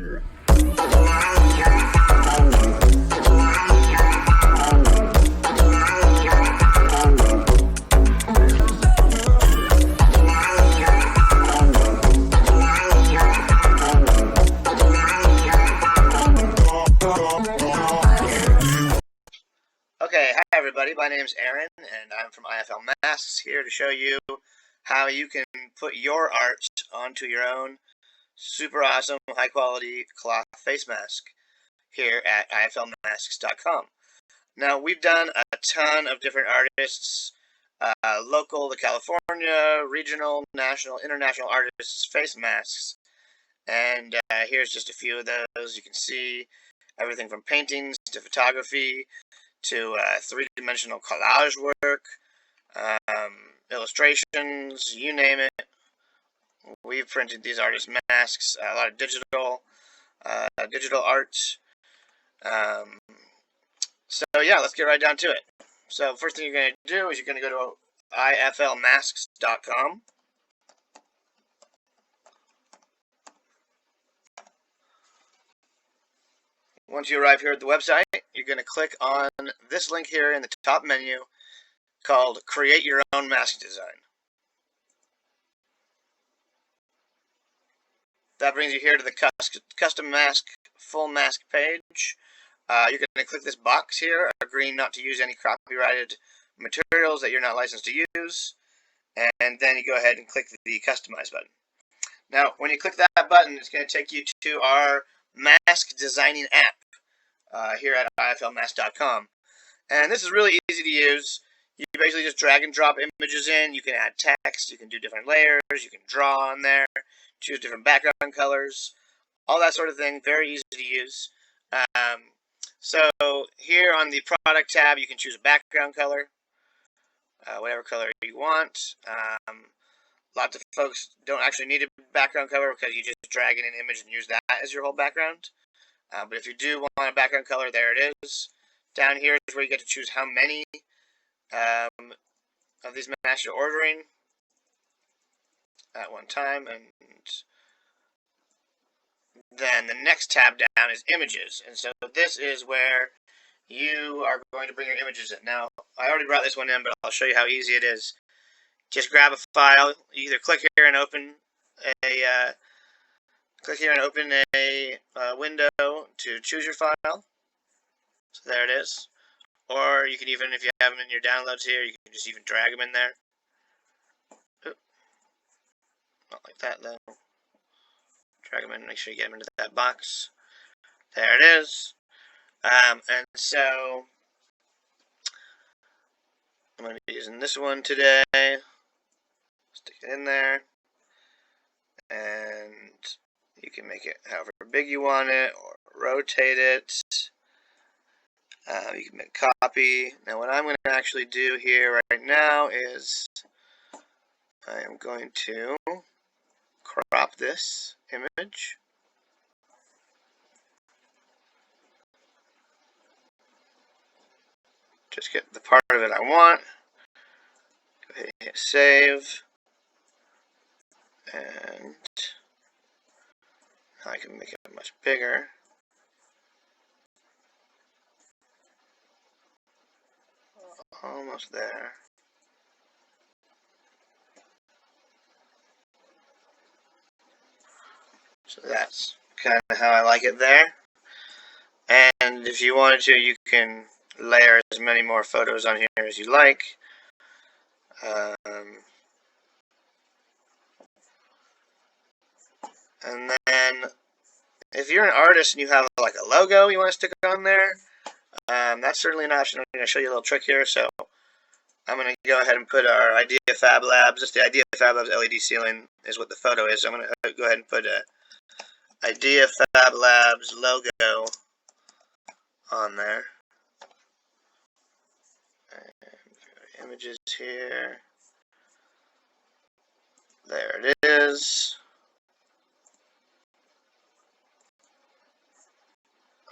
Okay, hi everybody, my name is Aaron and I'm from IFL Masks, here to show you how you can put your art onto your own super awesome high quality cloth face mask here at iflmasks.com. Now we've done a ton of different artists, local to California, regional, national, international artists face masks, and here's just a few of those. You can see everything from paintings to photography to three-dimensional collage work, illustrations, you name it. We've printed these artist masks, a lot of digital art. So yeah, let's get right down to it. So first thing you're going to do is you're going to go to iflmasks.com. Once you arrive here at the website, you're going to click on this link here in the top menu called Create Your Own Mask Design. That brings you here to the custom mask full mask page. You're going to click this box here, agreeing not to use any copyrighted materials that you're not licensed to use, and then you go ahead and click the Customize button. Now, when you click that button, it's going to take you to our mask designing app here at iflmasks.com. And this is really easy to use. You basically just drag and drop images in. You can add text, you can do different layers, you can draw on there, choose different background colors, all that sort of thing. Very easy to use. So here on the product tab, you can choose a background color, whatever color you want. Lots of folks don't actually need a background color because you just drag in an image and use that as your whole background. But if you do want a background color, there it is. Down here is where you get to choose how many of these masks you're ordering at one time. And then the next tab down is images. And so this is where you are going to bring your images in. Now, I already brought this one in, but I'll show you how easy it is. Just grab a file. You either click here and open a window to choose your file. So there it is. Or you can even, if you have them in your downloads here, you can just even drag them in there. Oop. Not like that though. Drag them in, make sure you get them into that box. There it is. And so I'm going to be using this one today. Stick it in there. And you can make it however big you want it, or rotate it. You can make a copy. Now what I'm going to actually do here right now is I am going to crop this image. Just get the part of it I want. Go ahead and hit save. And now I can make it much bigger. Almost there. So that's kind of how I like it there. And if you wanted to, you can layer as many more photos on here as you like. And then if you're an artist and you have like a logo you want to stick on there, that's certainly an option. I'm going to show you a little trick here. So I'm going to go ahead and put our Idea Fab Labs. Just the Idea Fab Labs LED ceiling is what the photo is. So I'm going to go ahead and put a Idea Fab Labs logo on there. And images here. There it is.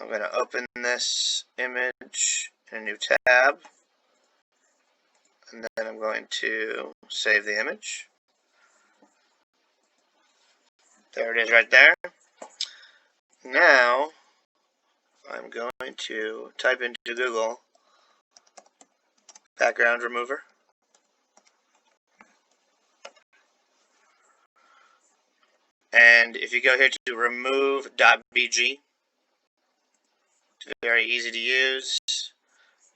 I'm going to open this image in a new tab, and then I'm going to save the image. There it is right there. Now, I'm going to type into Google background remover. And if you go here to remove.bg, it's very easy to use.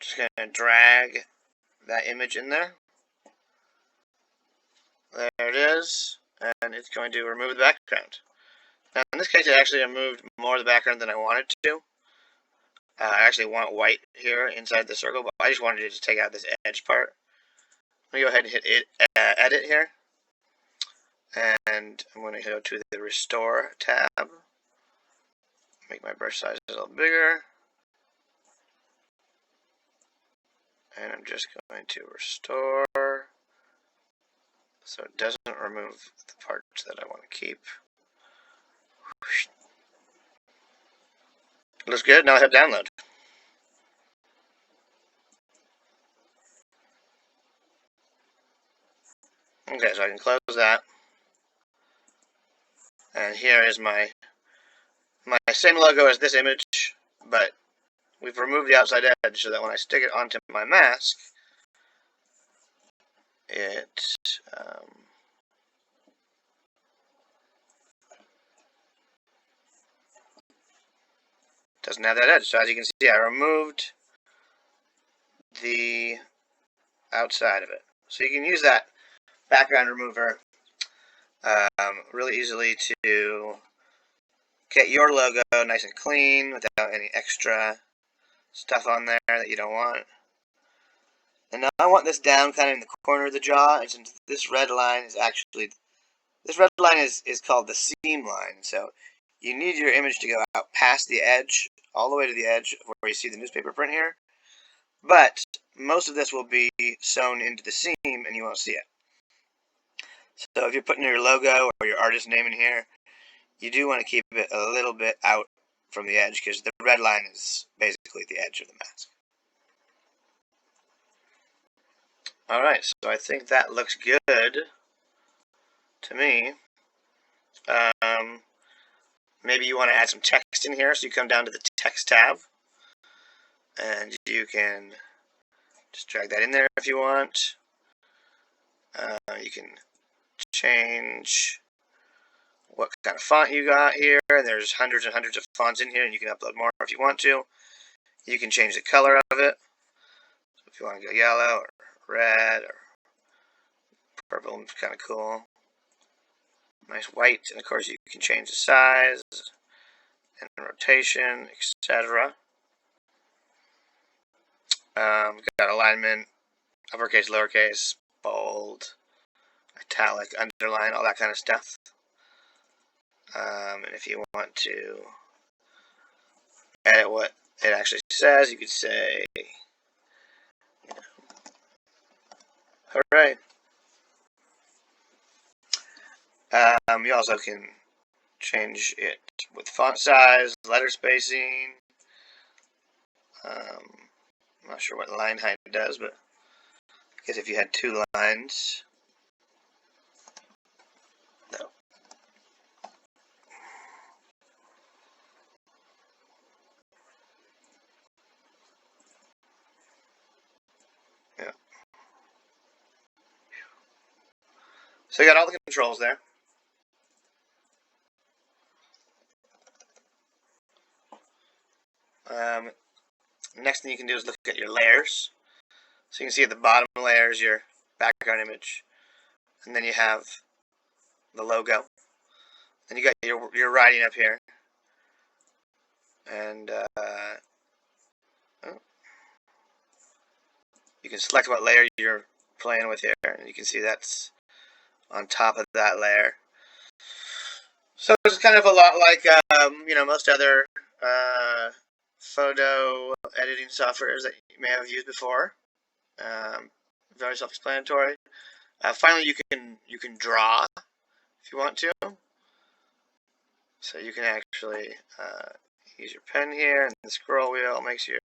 Just going to drag that image in there. There it is. And it's going to remove the background. Now, in this case, it actually removed more of the background than I wanted to. I actually want white here inside the circle, but I just wanted it to take out this edge part. I'm going to go ahead and hit edit here. And I'm going to go to the Restore tab. Make my brush size a little bigger. And I'm just going to restore so it doesn't remove the parts that I want to keep. Looks good. Now I hit download. Okay, so I can close that. And here is my same logo as this image, but we've removed the outside edge so that when I stick it onto my mask, it doesn't have that edge. So as you can see, I removed the outside of it. So you can use that background remover really easily to get your logo nice and clean without any extra stuff on there that you don't want. And now I want this down kind of in the corner of the jaw, and since this red line is actually, this red line is called the seam line, so you need your image to go out past the edge, all the way to the edge where you see the newspaper print here, but most of this will be sewn into the seam and you won't see it. So if you're putting your logo or your artist name in here, you do want to keep it a little bit out from the edge because the red line is basically the edge of the mask. Alright, so I think that looks good to me. Maybe you want to add some text in here, so you come down to the text tab and you can just drag that in there if you want. You can change what kind of font you got here. There's hundreds and hundreds of fonts in here, and you can upload more if you want to. You can change the color of it. So if you want to go yellow or red or purple, it's kind of cool. Nice white, and of course you can change the size and rotation, etc. Got alignment, uppercase, lowercase, bold, italic, underline, all that kind of stuff. And if you want to edit what it actually says, you could say, alright. You also can change it with font size, letter spacing. I'm not sure what line height does, but I guess if you had two lines. No. Yeah. So you got all the controls there. Next thing you can do is look at your layers. So you can see at the bottom layer is your background image, and then you have the logo. Then you got your writing up here, and you can select what layer you're playing with here, and you can see that's on top of that layer. So it's kind of a lot like most other photo editing softwares that you may have used before. Very self-explanatory. Finally, you can draw if you want to. So you can actually use your pen here, and the scroll wheel makes your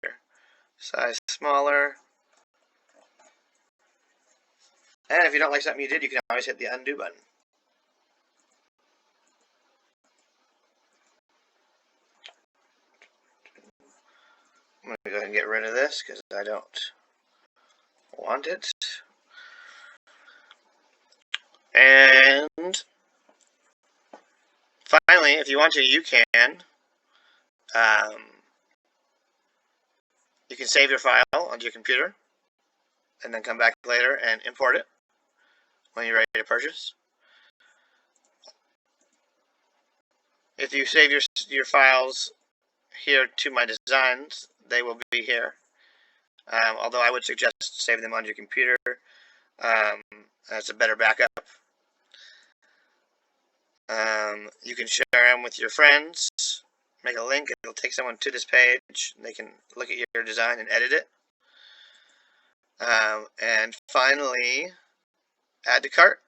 size smaller. And if you don't like something you did, you can always hit the undo button. I'm going to go ahead and get rid of this because I don't want it. And finally, if you want to, you can save your file onto your computer and then come back later and import it when you're ready to purchase. If you save your files here to my designs, they will be here. Although I would suggest saving them on your computer. That's a better backup. You can share them with your friends. Make a link. It'll take someone to this page. And they can look at your design and edit it. And finally, add to cart.